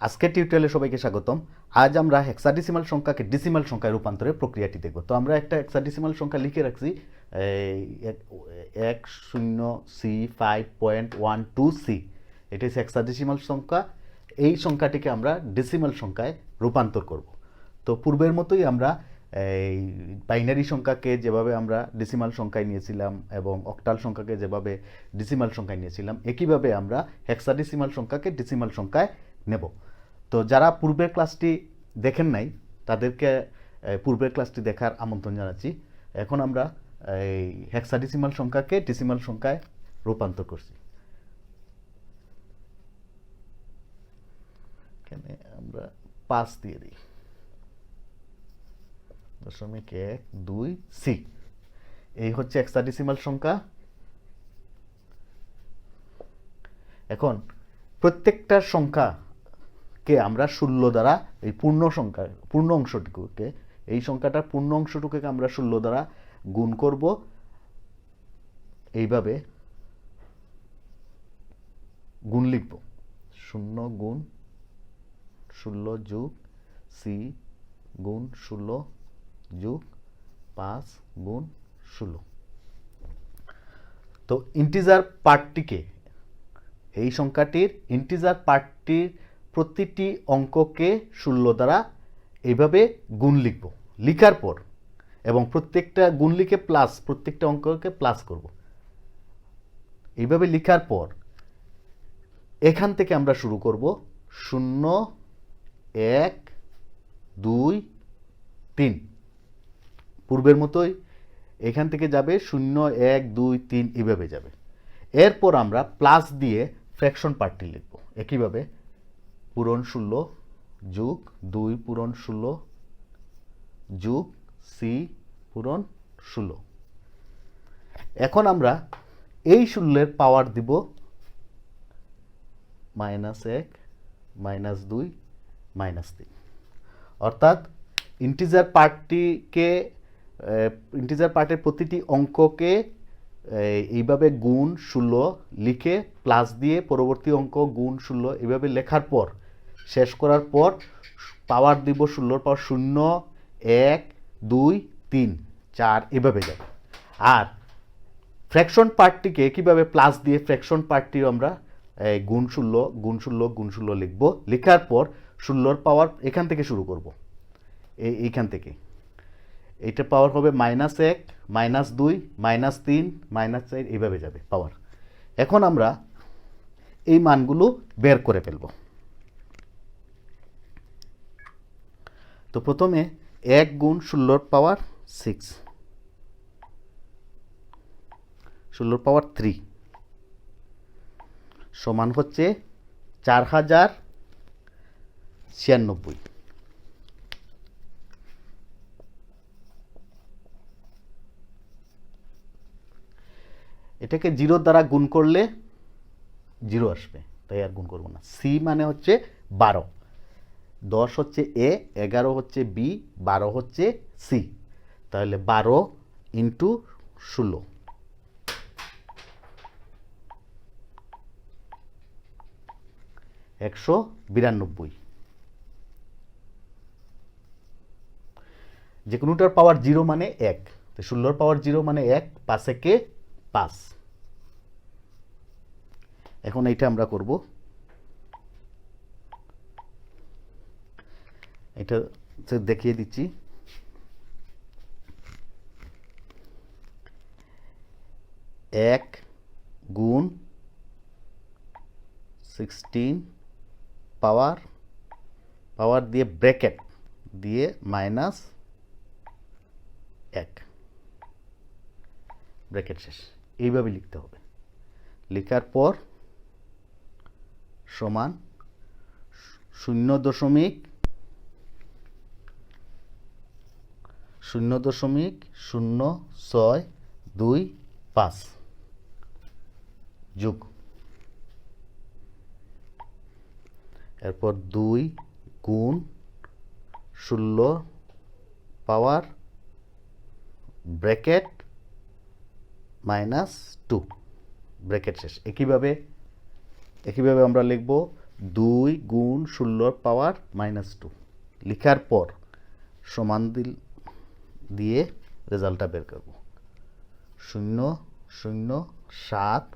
আজকের টিউটোরিয়ালে সবাইকে স্বাগতম। আজ আমরা হেক্সাডেসিমাল সংখ্যাকে ডেসিমাল সংখ্যায় রূপান্তরের প্রক্রিয়াটি দেখব। তো আমরা একটা হেক্সাডেসিমাল সংখ্যা লিখে রাখছি 10C5.12C। এটা হচ্ছে হেক্সাডেসিমাল সংখ্যা। এই সংখ্যাটিকে আমরা ডেসিমাল সংখ্যায় রূপান্তর করব। তো পূর্বের মতোই আমরা এই বাইনারি সংখ্যাকে যেভাবে আমরা ডেসিমাল সংখ্যায় নিয়েছিলাম এবং অক্টাল সংখ্যাকে যেভাবে ডেসিমাল সংখ্যায় নিয়েছিলাম, একইভাবে আমরা হেক্সাডেসিমাল সংখ্যাকে ডেসিমাল সংখ্যায় নেব। তো যারা পূর্বের ক্লাসটি দেখেন নাই তাদেরকে পূর্বের ক্লাসটি দেখার আমন্ত্রণ জানাচ্ছি। এখন আমরা এই হেক্সাডেসিমাল সংখ্যাকে ডেসিমাল সংখ্যায় রূপান্তর করছি। এখানে আমরা 5 দিয়ে দিই, 0.12C। এই হচ্ছে হেক্সাডেসিমাল সংখ্যা। এখন প্রত্যেকটা সংখ্যাকে আমরা 16 দ্বারা, এই পূর্ণ অংশটুকুকে, এই সংখ্যাটার পূর্ণ অংশটুকুকে আমরা 16 দ্বারা গুণ করব। এইভাবে গুণ লিখব, 0 গুণ 16 যোগ সি গুণ 16 যোগ 5 গুণ 16। তো ইন্টিজার পার্টটিকে, এই সংখ্যাটির ইন্টিজার পার্টটির প্রতিটি অঙ্ককে 16 দ্বারা এইভাবে গুণ লিখব। লিখার পর এবং প্রত্যেকটা গুণ লিখে প্লাস, প্রত্যেকটা অঙ্ককে প্লাস করব। এইভাবে লিখার পর এখান থেকে আমরা শুরু করব 0 1 2 3। পূর্বের মতোই এখান থেকে যাবে 0 1 2 3, এইভাবে যাবে। এরপর আমরা প্লাস দিয়ে ফ্র্যাকশন পার্টটি লিখব। একইভাবে পূরণ 16 যোগ 2 পূরণ 16 যোগ সি পূরণ 16। এখন আমরা এই 16-এর পাওয়ার দিব -1 -2 -3। অর্থাৎ ইন্টিজার পার্টের প্রতিটি অঙ্ককে এইভাবে গুণ 16 লিখে প্লাস দিয়ে পরবর্তী অঙ্ক গুণ 16 এইভাবে লেখার পর, শেষ করার পর পাওয়ার দিব 16-র পাওয়ার 0 1 2 3 4, এভাবে যাবে। আর ফ্র্যাকশন পার্টটিকে কিভাবে প্লাস দিয়ে ফ্র্যাকশন পার্টটিও আমরা গুণ 16 গুণ 16 গুণ 16 লিখব। লেখার পর 16-র পাওয়ার এখান থেকে শুরু করব, এইখান থেকে। এইটা পাওয়ার হবে -1 -2 -3 -4, এইভাবে যাবে পাওয়ার। এখন আমরা এই মানগুলো বের করে ফেলব। তো প্রথমে 1 গুণ 16-র পাওয়ার 6, 16-র পাওয়ার 3 সমান হচ্ছে 4096। এটাকে 0 দ্বারা গুণ করলে 0 আসবে, তাই আর গুণ করব না। সি মানে হচ্ছে 12, 10 হচ্ছে এ, 11 হচ্ছে বি, 12 হচ্ছে সি। তাহলে 12 ইন্টু 16, (192). যে কোনোটার পাওয়ার 0 মানে 1, তো 16-র পাওয়ার 0 মানে 1, 5 একে 5। এখন এইটা আমরা করব। এটা দেখিয়ে দিচ্ছি। 1 গুণ 16 পাওয়ার দিয়ে ব্র্যাকেট দিয়ে -1, ব্র্যাকেট শেষ। এইভাবে লিখতে হবে। লেখার পর সমান 0.0625 যোগ, এরপর 2 গুণ 16 পাওয়ার ব্র্যাকেট -2, ব্র্যাকেট শেষ। একইভাবে আমরা লিখব 2 গুণ 16 পাওয়ার -2 লিখার পর সমান দিয়ে রেজাল্টটা বের করব। 0 0 7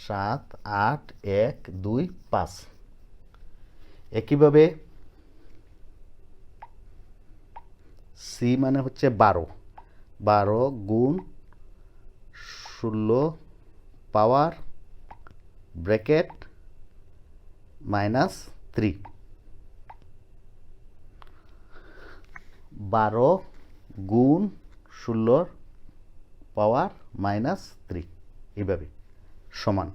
7 8 1 2 5। একইভাবে সি মানে হচ্ছে 12 12 গুণ 16 পাওয়ার ব্র্যাকেট -3 12 গুণ 16 পাওয়ার -3 এইভাবে সমান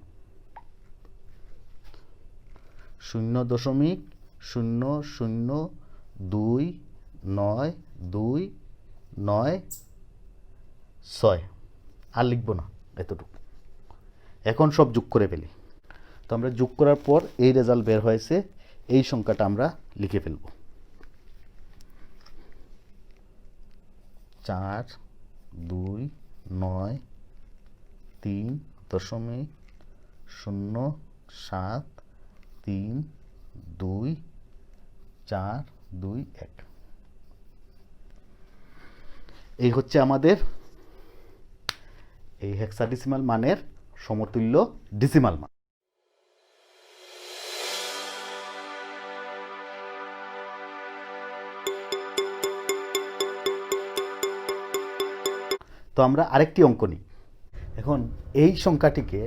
0.0029296 আর লিখব না এতটুকু। এখন সব যোগ করে ফেলি। তো আমরা যোগ করার পর এই রেজাল্ট বের হয়েছে, এই সংখ্যাটা আমরা লিখে ফেলব। 429.3.732.421। এই হচ্ছে আমাদের এই হেক্সাডেসিমাল মানের সমতুল্য ডেসিমাল মান। তো আমরা আরেকটি অঙ্ক নিই। এখন এই সংখ্যাটিকে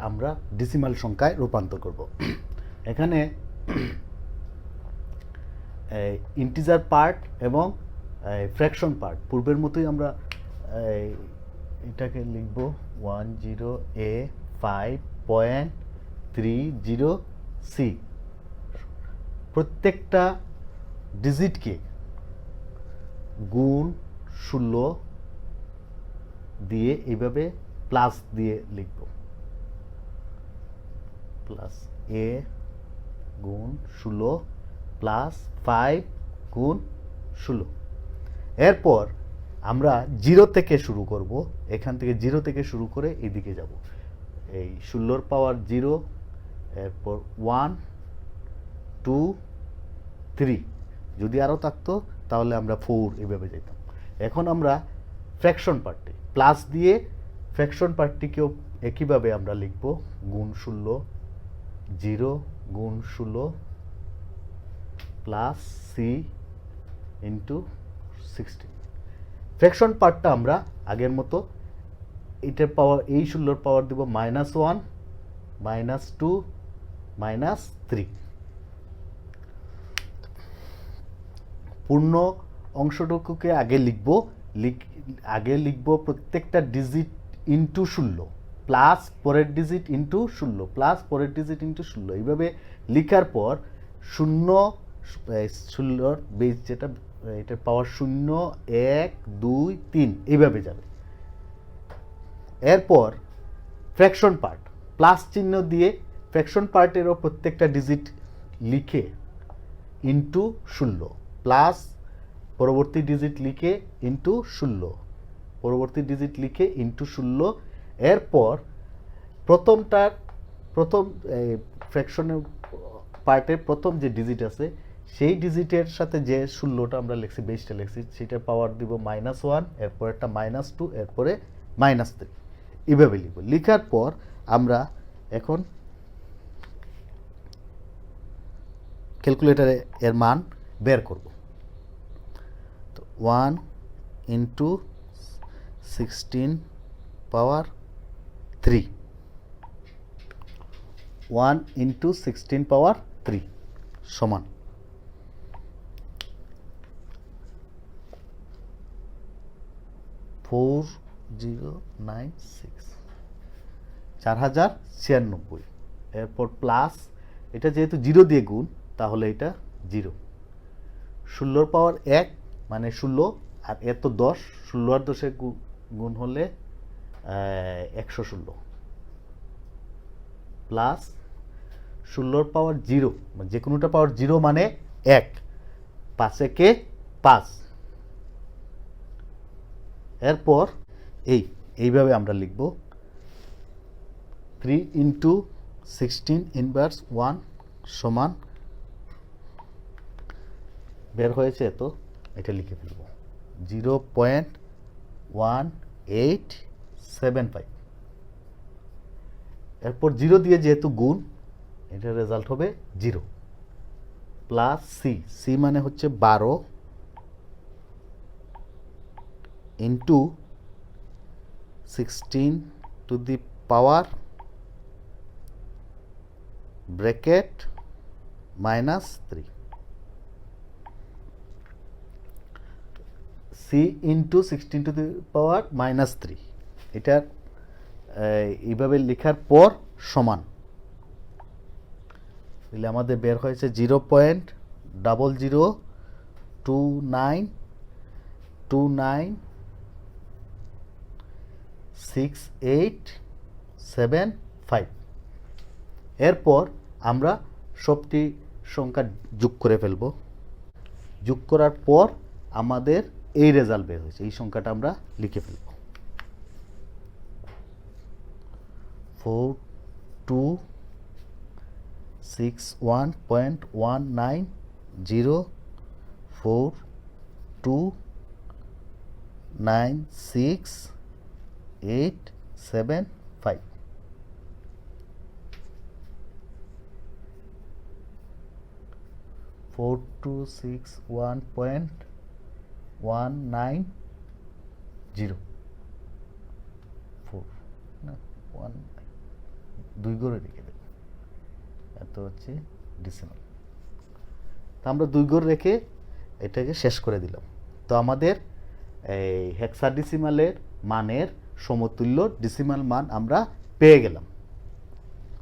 আমরা ডেসিমাল সংখ্যায় রূপান্তর করব। এখানে ইন্টিজার পার্ট এবং ফ্র্যাকশন পার্ট পূর্বের মতোই আমরা এটাকে লিখব 10A5.30C। প্রত্যেকটা ডিজিটকে গুণ 16 দিয়ে এইভাবে প্লাস দিয়ে লিখব। প্লাস A গুণ 16 প্লাস 5 গুণ 16। এরপর আমরা 0 থেকে শুরু করব। এখান থেকে 0 থেকে শুরু করে এদিকে যাব। এই 16 পাওয়ার 0, এরপর 1 2 3, যদি আরও থাকতো তাহলে আমরা 4 এভাবে যেতাম। এখন আমরা ফ্র্যাকশন পার্টটি প্লাস দিয়ে ফ্র্যাকশন পার্টটিকেও একইভাবে আমরা লিখব গুণ 16 0 গুণ 16 প্লাস সি ইন্টু 16। ফ্র্যাকশন পার্টটা আমরা আগের মতো এটার পাওয়ার এই 16 পাওয়ার দেব -1 -2 -3। পূর্ণ অংশটুকুকে আগে লিখব প্রত্যেকটা ডিজিট ইন্টু 16 প্লাস পরের ডিজিট ইন্টু 16 প্লাস পরের ডিজিট ইন্টু 16। এইভাবে লিখার পর 16 বেস যেটা এটার পাওয়ার 0 1 2 3 এইভাবে যাবে। এরপর ফ্র্যাকশন পার্ট প্লাস চিহ্ন দিয়ে ফ্র্যাকশন পার্টেরও প্রত্যেকটা ডিজিট লিখে ইন্টু 16 প্লাস পরবর্তী ডিজিট লিখে ইন্টু 16 পরবর্তী ডিজিট লিখে ইন্টু 16। এরপর প্রথম ফ্র্যাকশনের পার্টের প্রথম যে ডিজিট আছে সেই ডিজিটের সাথে যে 16টা আমরা লিখছি বেসটা লিখছি সেটার পাওয়ার দিব -1, এরপর একটা -2, এরপরে -3 এইভাবে লিখব। লিখার পর আমরা এখন ক্যালকুলেটরে এর মান বের করব। তো 1 × 16 পাওয়ার 3 1 × 16 পাওয়ার 3 সমান 4096। এরপর প্লাস এটা যেহেতু 0 দিয়ে গুণ তাহলে এটা 0। 16 পাওয়ার 1 মানে 16, আর এত 10, 16 আর 10 গুণ হলে 116 প্লাস 16 পাওয়ার 0 যে কোনোটা পাওয়ার 0 মানে 1, 5 একে 5। এরপর এইভাবে আমরা লিখব 3 ইন্টু 16 ইনভার্স 1 সমান বের হয়েছে, তো এটা লিখে ফেলব 0.1875। এরপর 0 দিয়ে যেহেতু গুণ, এটার রেজাল্ট হবে 0 প্লাস সি মানে হচ্ছে 12 into 16 to the power bracket -3, C into 16 to the power -3। এটা এইভাবে লেখার পর সমান তাহলে আমাদের বের হয়েছে 0.0029296875। এরপর আমরা সবটি সংখ্যা যোগ করে ফেলব। যোগ করার পর আমাদের এই রেজাল্ট বের হয়েছে, এই সংখ্যাটা আমরা লিখে ফেলব 4261.1904296875। 4261.190 দুই ঘরে রেখে দেব, এত হচ্ছে ডিসিমাল। তা আমরা দুই ঘর রেখে এটাকে শেষ করে দিলাম। তো আমাদের এই হেক্সাডেসিমালের মানের সমতুল্য ডিসিমাল মান আমরা পেয়ে গেলাম।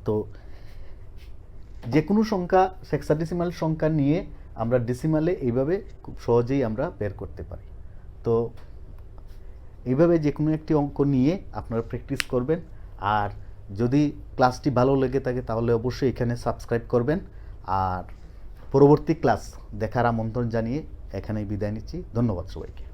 তো যে কোনো সংখ্যা হেক্সাডেসিমাল সংখ্যা নিয়ে আমরা ডিসিমালে এইভাবে খুব সহজেই আমরা বের করতে পারি। তো এইভাবে যে কোনো একটি অঙ্ক নিয়ে আপনারা প্র্যাকটিস করবেন। আর যদি ক্লাসটি ভালো লেগে থাকে তাহলে অবশ্যই এখানে সাবস্ক্রাইব করবেন। আর পরবর্তী ক্লাস দেখার আমন্ত্রণ জানিয়ে এখানেই বিদায় নিচ্ছি। ধন্যবাদ সবাইকে।